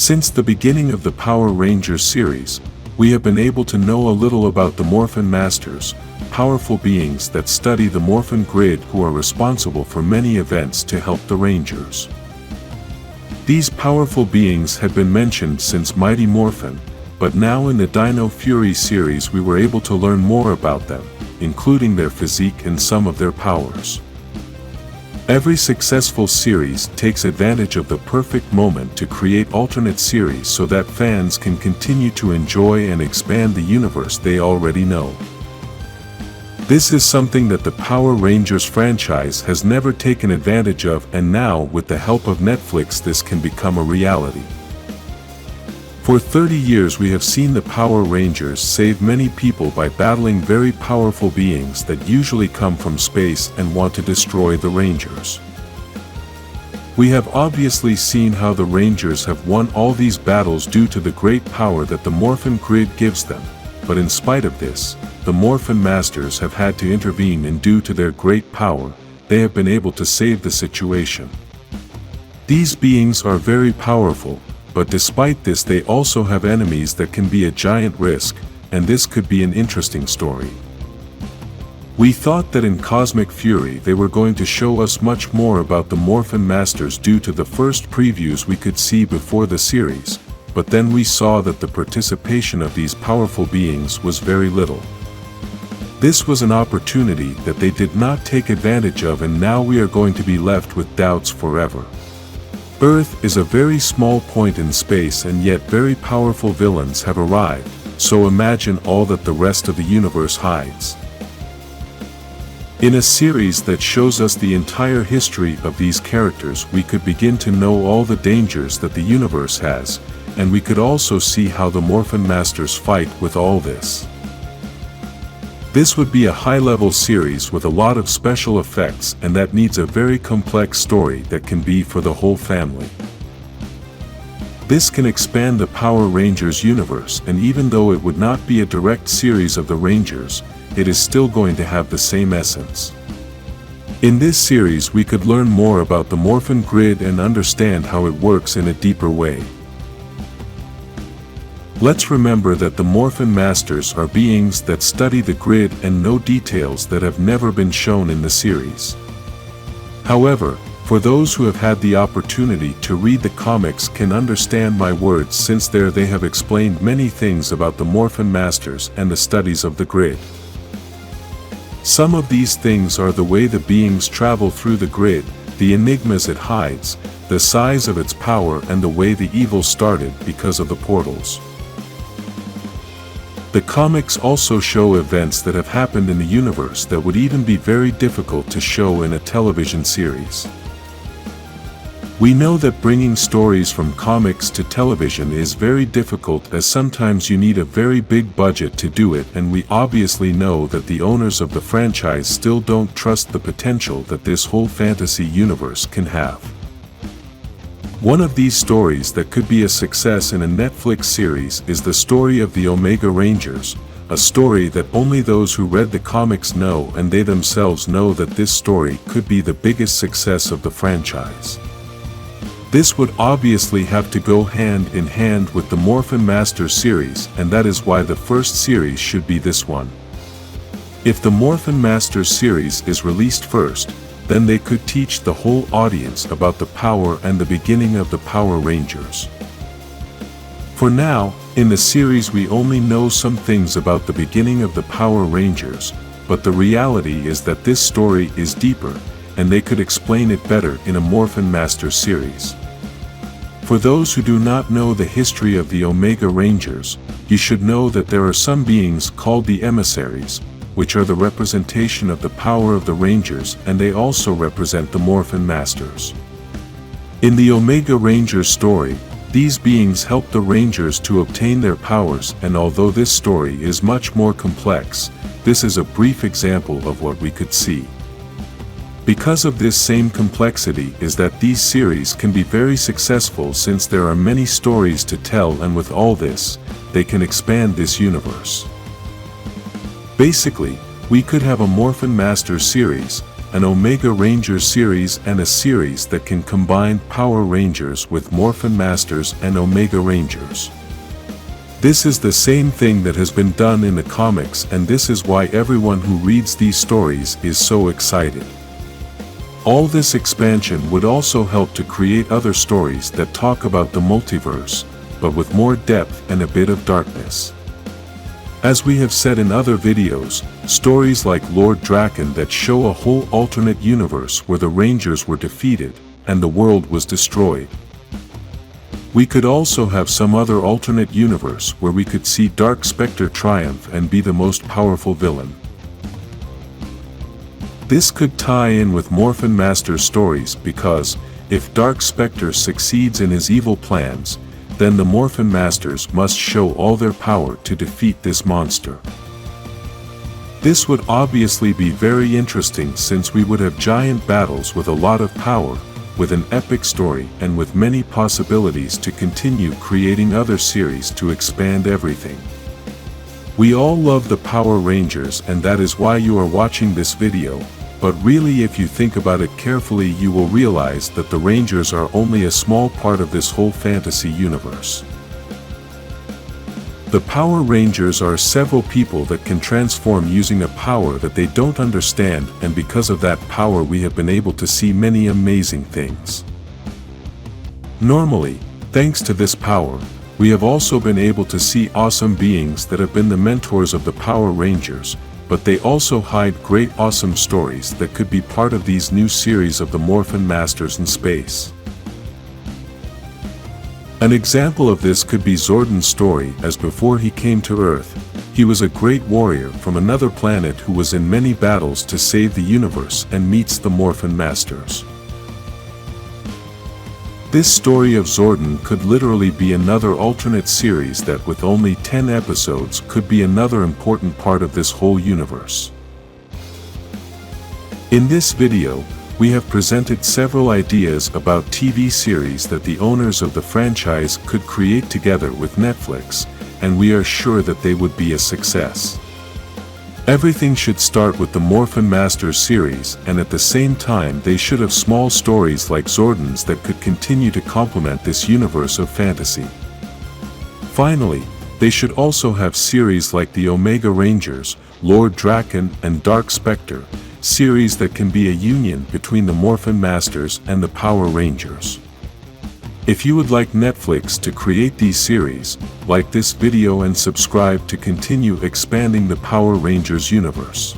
Since the beginning of the Power Rangers series, we have been able to know a little about the Morphin Masters, powerful beings that study the Morphin Grid who are responsible for many events to help the Rangers. These powerful beings had been mentioned since Mighty Morphin, but now in the Dino Fury series we were able to learn more about them, including their physique and some of their powers. Every successful series takes advantage of the perfect moment to create alternate series so that fans can continue to enjoy and expand the universe they already know. This is something that the Power Rangers franchise has never taken advantage of, and now with the help of Netflix this can become a reality. For 30 years we have seen the Power Rangers save many people by battling very powerful beings that usually come from space and want to destroy the Rangers. We have obviously seen how the Rangers have won all these battles due to the great power that the Morphin Grid gives them, but in spite of this, the Morphin Masters have had to intervene, and due to their great power, they have been able to save the situation. These beings are very powerful, but despite this they also have enemies that can be a giant risk, and this could be an interesting story. We thought that in Cosmic Fury they were going to show us much more about the Morphin Masters due to the first previews we could see before the series, but then we saw that the participation of these powerful beings was very little. This was an opportunity that they did not take advantage of, and now we are going to be left with doubts forever. Earth is a very small point in space, and yet very powerful villains have arrived, so imagine all that the rest of the universe hides. In a series that shows us the entire history of these characters, we could begin to know all the dangers that the universe has, and we could also see how the Morphin Masters fight with all this. This would be a high-level series with a lot of special effects, and that needs a very complex story that can be for the whole family. This can expand the Power Rangers universe, and even though it would not be a direct series of the Rangers, it is still going to have the same essence. In this series we could learn more about the Morphin Grid and understand how it works in a deeper way. Let's remember that the Morphin Masters are beings that study the grid and know details that have never been shown in the series. However, for those who have had the opportunity to read the comics can understand my words, since there they have explained many things about the Morphin Masters and the studies of the grid. Some of these things are the way the beings travel through the grid, the enigmas it hides, the size of its power, and the way the evil started because of the portals. The comics also show events that have happened in the universe that would even be very difficult to show in a television series. We know that bringing stories from comics to television is very difficult, as sometimes you need a very big budget to do it, and we obviously know that the owners of the franchise still don't trust the potential that this whole fantasy universe can have. One of these stories that could be a success in a Netflix series is the story of the Omega Rangers, a story that only those who read the comics know, and they themselves know that this story could be the biggest success of the franchise. This would obviously have to go hand in hand with the Morphin Masters series, and that is why the first series should be this one. If the Morphin Masters series is released first, then they could teach the whole audience about the power and the beginning of the Power Rangers. For now, in the series we only know some things about the beginning of the Power Rangers, but the reality is that this story is deeper, and they could explain it better in a Morphin Masters series. For those who do not know the history of the Omega Rangers, you should know that there are some beings called the Emissaries, which are the representation of the power of the Rangers, and they also represent the Morphin Masters. In the Omega Rangers story, these beings help the Rangers to obtain their powers, and although this story is much more complex, this is a brief example of what we could see. Because of this same complexity is that these series can be very successful, since there are many stories to tell, and with all this, they can expand this universe. Basically, we could have a Morphin Masters series, an Omega Rangers series and a series that can combine Power Rangers with Morphin Masters and Omega Rangers. This is the same thing that has been done in the comics, and this is why everyone who reads these stories is so excited. All this expansion would also help to create other stories that talk about the multiverse, but with more depth and a bit of darkness. As we have said in other videos, stories like Lord Drakkon that show a whole alternate universe where the Rangers were defeated, and the world was destroyed. We could also have some other alternate universe where we could see Dark Spectre triumph and be the most powerful villain. This could tie in with Morphin Masters stories because, if Dark Spectre succeeds in his evil plans, then the Morphin Masters must show all their power to defeat this monster. This would obviously be very interesting since we would have giant battles with a lot of power, with an epic story and with many possibilities to continue creating other series to expand everything. We all love the Power Rangers, and that is why you are watching this video, but really if you think about it carefully you will realize that the Rangers are only a small part of this whole fantasy universe. The Power Rangers are several people that can transform using a power that they don't understand, and because of that power we have been able to see many amazing things. Normally, thanks to this power, we have also been able to see awesome beings that have been the mentors of the Power Rangers, but they also hide great awesome stories that could be part of these new series of the Morphin Masters in space. An example of this could be Zordon's story, as before he came to Earth, he was a great warrior from another planet who was in many battles to save the universe and meets the Morphin Masters. This story of Zordon could literally be another alternate series that with only 10 episodes could be another important part of this whole universe. In this video, we have presented several ideas about TV series that the owners of the franchise could create together with Netflix, and we are sure that they would be a success. Everything should start with the Morphin Masters series, and at the same time they should have small stories like Zordon's that could continue to complement this universe of fantasy. Finally, they should also have series like the Omega Rangers, Lord Drakkon and Dark Spectre, series that can be a union between the Morphin Masters and the Power Rangers. If you would like Netflix to create these series, like this video and subscribe to continue expanding the Power Rangers universe.